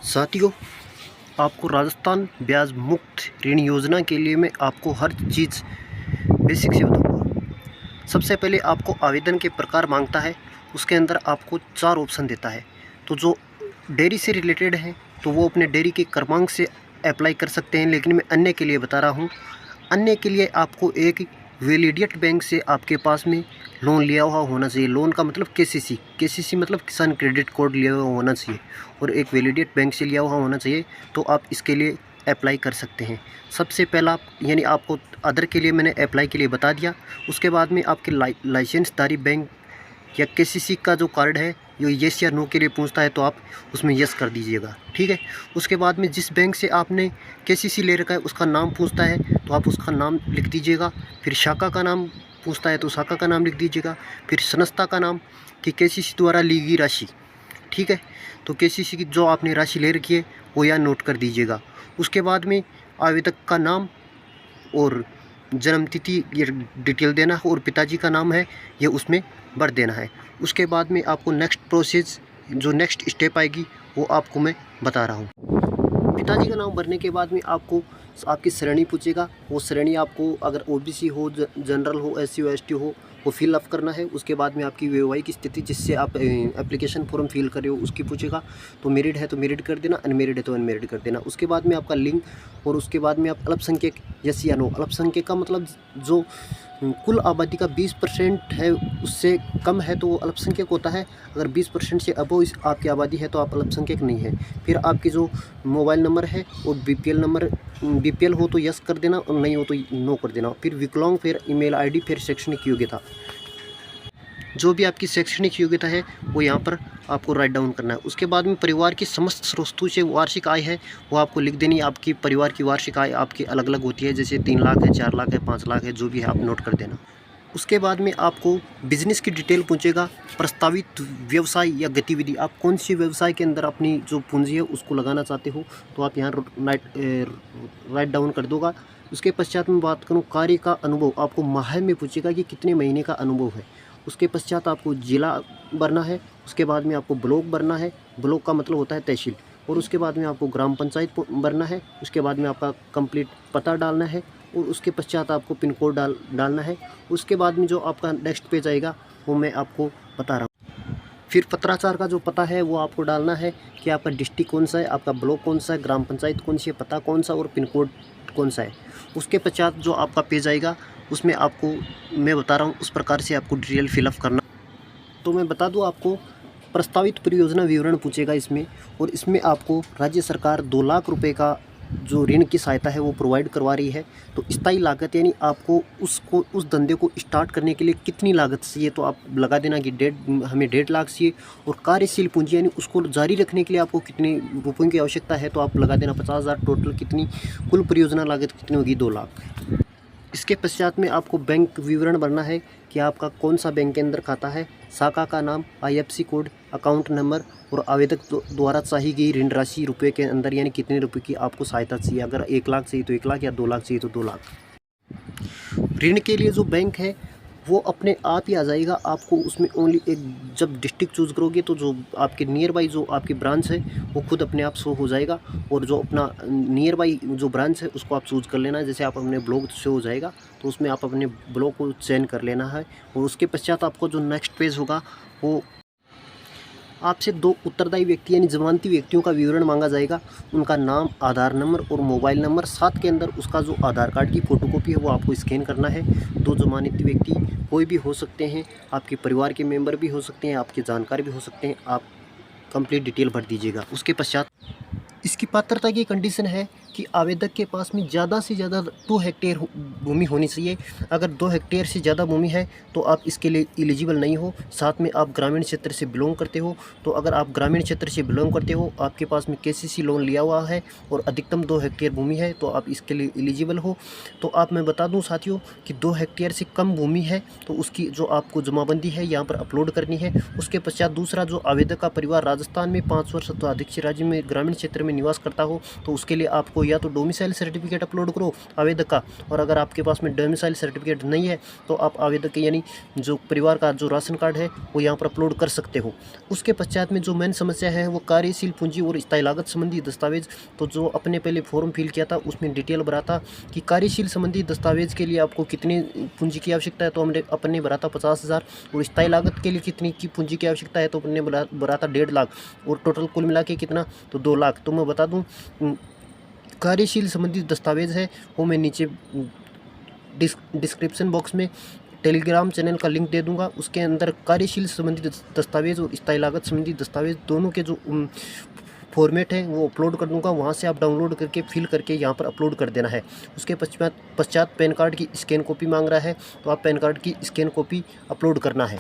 साथियों, आपको राजस्थान ब्याज मुक्त ऋण योजना के लिए मैं आपको हर चीज़ बेसिक से बताऊंगा। सबसे पहले आपको आवेदन के प्रकार मांगता है, उसके अंदर आपको 4 ऑप्शन देता है। तो जो डेयरी से रिलेटेड हैं तो वो अपने डेयरी के क्रमांक से अप्लाई कर सकते हैं, लेकिन मैं अन्य के लिए बता रहा हूँ। अन्य के लिए आपको एक वैलिडियट बैंक से आपके पास में लोन लिया हुआ होना चाहिए। लोन का मतलब केसीसी मतलब किसान क्रेडिट कार्ड लिया हुआ होना चाहिए और एक वैलिडियट बैंक से लिया हुआ होना चाहिए, तो आप इसके लिए अप्लाई कर सकते हैं। सबसे पहला यानी आपको अदर के लिए मैंने अप्लाई के लिए बता दिया। उसके बाद में आपके लाइसेंसधारी बैंक या केसीसी का जो कार्ड है ये येस या नो के लिए पूछता है, तो आप उसमें येस कर दीजिएगा, ठीक है। उसके बाद में जिस बैंक से आपने केसीसी ले रखा है उसका नाम पूछता है, तो आप उसका नाम लिख दीजिएगा। फिर शाखा का नाम पूछता है तो शाखा का नाम लिख दीजिएगा। फिर संस्था का नाम कि केसीसी द्वारा ली गई राशि, ठीक है। तो केसीसी की जो आपने राशि ले रखी है वो यहाँ नोट कर दीजिएगा। उसके बाद में आवेदक का नाम और जन्म तिथि ये डिटेल देना है और पिताजी का नाम है ये उसमें भर देना है। उसके बाद में आपको नेक्स्ट प्रोसेस जो नेक्स्ट स्टेप आएगी वो आपको मैं बता रहा हूँ। पिताजी का नाम भरने के बाद में आपको आपकी श्रेणी पूछेगा। वो श्रेणी आपको अगर ओबीसी हो, जनरल हो, एससी हो, एसटी हो, वो फिलअप करना है। उसके बाद में आपकी वैवाहिक स्थिति जिससे आप एप्लीकेशन फॉर्म फिल कर रहे हो उसकी पूछेगा। तो मैरिड है तो मैरिड कर देना, अनमेरिड है तो अनमेरिड कर देना। उसके बाद में आपका लिंग और उसके बाद में आप अल्पसंख्यक यस या नो। अल्पसंख्यक का मतलब जो कुल आबादी का 20% है उससे कम है तो वो अल्पसंख्यक होता है। अगर 20% से अबव इस आपकी आबादी है तो आप अल्पसंख्यक नहीं है। फिर आपकी जो मोबाइल नंबर है और बीपीएल नंबर, बीपीएल हो तो यस कर देना और नहीं हो तो नो कर देना। फिर विकलांग, फिर ईमेल आईडी, फिर शैक्षणिक योग्यता, जो भी आपकी शैक्षणिक योग्यता है वो यहाँ पर आपको राइट डाउन करना है। उसके बाद में परिवार की समस्त स्रोतों से वार्षिक आय है वो आपको लिख देनी है। आपकी परिवार की वार्षिक आय आपकी अलग अलग होती है, जैसे 3 लाख है, 4 लाख है, 5 लाख है, जो भी है आप नोट कर देना। उसके बाद में आपको बिजनेस की डिटेल पूछेगा। प्रस्तावित व्यवसाय या गतिविधि, आप कौन सी व्यवसाय के अंदर अपनी जो पूंजी है उसको लगाना चाहते हो तो आप यहाँ राइट डाउन कर दोगा। उसके पश्चात में बात करूँ कार्य का अनुभव, आपको माह में पूछेगा कि कितने महीने का अनुभव है। उसके पश्चात आपको जिला भरना है। उसके बाद में आपको ब्लॉक भरना है, ब्लॉक का मतलब होता है तहसील। और उसके बाद में आपको ग्राम पंचायत भरना है। उसके बाद में आपका कंप्लीट पता डालना है और उसके पश्चात आपको पिन कोड डालना है। उसके बाद में जो आपका नेक्स्ट पेज आएगा वो मैं आपको बता रहा हूँ। फिर पत्राचार का जो पता है वो आपको डालना है कि आपका डिस्ट्रिक्ट कौन सा है, आपका ब्लॉक कौन सा है, ग्राम पंचायत कौन सी है, पता कौन सा और पिन कोड कौन सा है। उसके पश्चात जो आपका पेज आएगा उसमें आपको मैं बता रहा हूँ उस प्रकार से आपको डिटेल फिलअप करना। तो मैं बता दूँ आपको प्रस्तावित परियोजना विवरण पूछेगा इसमें, और इसमें आपको राज्य सरकार 2 लाख रुपए का जो ऋण की सहायता है वो प्रोवाइड करवा रही है। तो स्थायी लागत यानी आपको उस धंधे को स्टार्ट करने के लिए कितनी लागत चाहिए तो आप लगा देना कि हमें 1.5 लाख चाहिए। और कार्यशील पूंजी यानी उसको जारी रखने के लिए आपको कितने रुपयों की आवश्यकता है तो आप लगा देना 50,000। टोटल कितनी कुल परियोजना लागत कितनी होगी, 2 लाख। इसके पश्चात में आपको बैंक विवरण भरना है कि आपका कौन सा बैंक के अंदर खाता है, शाखा का नाम, आईएफएससी कोड, अकाउंट नंबर और आवेदक द्वारा चाहिए गई ऋण राशि रुपए के अंदर यानी कितने रुपए की आपको सहायता चाहिए। अगर 1 लाख चाहिए तो 1 लाख या 2 लाख चाहिए तो 2 लाख। ऋण के लिए जो बैंक है वो अपने आप ही आ जाएगा। आपको उसमें ओनली एक जब डिस्ट्रिक्ट चूज़ करोगे तो जो आपके नियर बाई जो आपकी ब्रांच है वो खुद अपने आप शो हो जाएगा। और जो अपना नियर बाई जो ब्रांच है उसको आप चूज़ कर लेना है। जैसे आप अपने ब्लॉक शो हो जाएगा तो उसमें आप अपने ब्लॉक को चयन कर लेना है। और उसके पश्चात आपको जो नेक्स्ट पेज होगा वो आपसे 2 उत्तरदायी व्यक्ति यानी जमानती व्यक्तियों का विवरण मांगा जाएगा। उनका नाम, आधार नंबर और मोबाइल नंबर, साथ के अंदर उसका जो आधार कार्ड की फ़ोटोकॉपी है वो आपको स्कैन करना है। 2 जमानती व्यक्ति कोई भी हो सकते हैं, आपके परिवार के मेंबर भी हो सकते हैं, आपके जानकार भी हो सकते हैं। आप कंप्लीट डिटेल भर दीजिएगा। उसके पश्चात इसकी पात्रता की कंडीशन है कि आवेदक के पास में ज़्यादा से ज़्यादा 2 हेक्टेयर भूमि होनी चाहिए। अगर 2 हेक्टेयर से ज़्यादा भूमि है तो आप इसके लिए एलिजिबल नहीं हो। साथ में आप ग्रामीण क्षेत्र से बिलोंग करते हो, तो अगर आप ग्रामीण क्षेत्र से बिलोंग करते हो, आपके पास में केसीसी लोन लिया हुआ है और अधिकतम 2 हेक्टेयर भूमि है तो आप इसके लिए एलिजिबल हो। तो आप मैं बता दूँ साथियों कि 2 हेक्टेयर से कम भूमि है तो उसकी जो आपको जमाबंदी है यहाँ पर अपलोड करनी है। उसके पश्चात दूसरा, जो आवेदक का परिवार राजस्थान में 5 वर्ष अथवा अधिक राज्य में ग्रामीण क्षेत्र में निवास करता हो तो उसके लिए आपको या तो डोमिसाइल सर्टिफिकेट अपलोड करो आवेदक का, और अगर आपके पास में डोमिसाइल सर्टिफिकेट नहीं है तो आप आवेदक के यानी जो परिवार का जो राशन कार्ड है वो यहाँ पर अपलोड कर सकते हो। उसके पश्चात में जो मेन समस्या है वो कार्यशील पूंजी और स्थायी लागत संबंधी दस्तावेज। तो जो अपने पहले फॉर्म फिल किया था उसमें डिटेल भरा था कि कार्यशील संबंधी दस्तावेज के लिए आपको कितनी पूंजी की आवश्यकता है, तो हमने अपने भरा था 50,000, और स्थायी लागत के लिए कितनी की पूंजी की आवश्यकता है तो अपने भरा था 1.5 लाख, और टोटल कुल मिला के कितना, तो 2 लाख। तो मैं बता दूं कार्यशील संबंधी दस्तावेज है वो मैं नीचे डिस्क्रिप्शन बॉक्स में टेलीग्राम चैनल का लिंक दे दूंगा, उसके अंदर कार्यशील संबंधी दस्तावेज और स्थायी लागत संबंधी दस्तावेज दोनों के जो फॉर्मेट है वो अपलोड कर दूंगा, वहाँ से आप डाउनलोड करके फिल करके यहाँ पर अपलोड कर देना है। उसके पश्चात पैन कार्ड की स्कैन कॉपी मांग रहा है, तो आप पैन कार्ड की स्कैन कॉपी अपलोड करना है।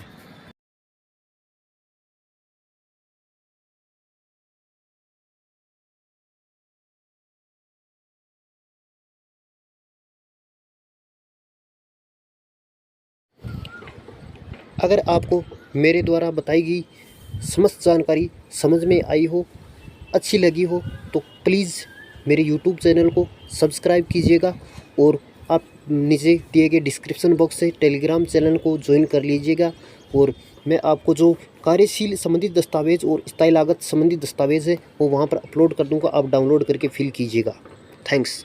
अगर आपको मेरे द्वारा बताई गई समस्त जानकारी समझ में आई हो, अच्छी लगी हो, तो प्लीज़ मेरे YouTube चैनल को सब्सक्राइब कीजिएगा, और आप नीचे दिए गए डिस्क्रिप्शन बॉक्स से टेलीग्राम चैनल को ज्वाइन कर लीजिएगा। और मैं आपको जो कार्यशील संबंधित दस्तावेज़ और स्थायी लागत संबंधी दस्तावेज़ है वो वहाँ पर अपलोड कर दूँगा, आप डाउनलोड करके फिल कीजिएगा। थैंक्स।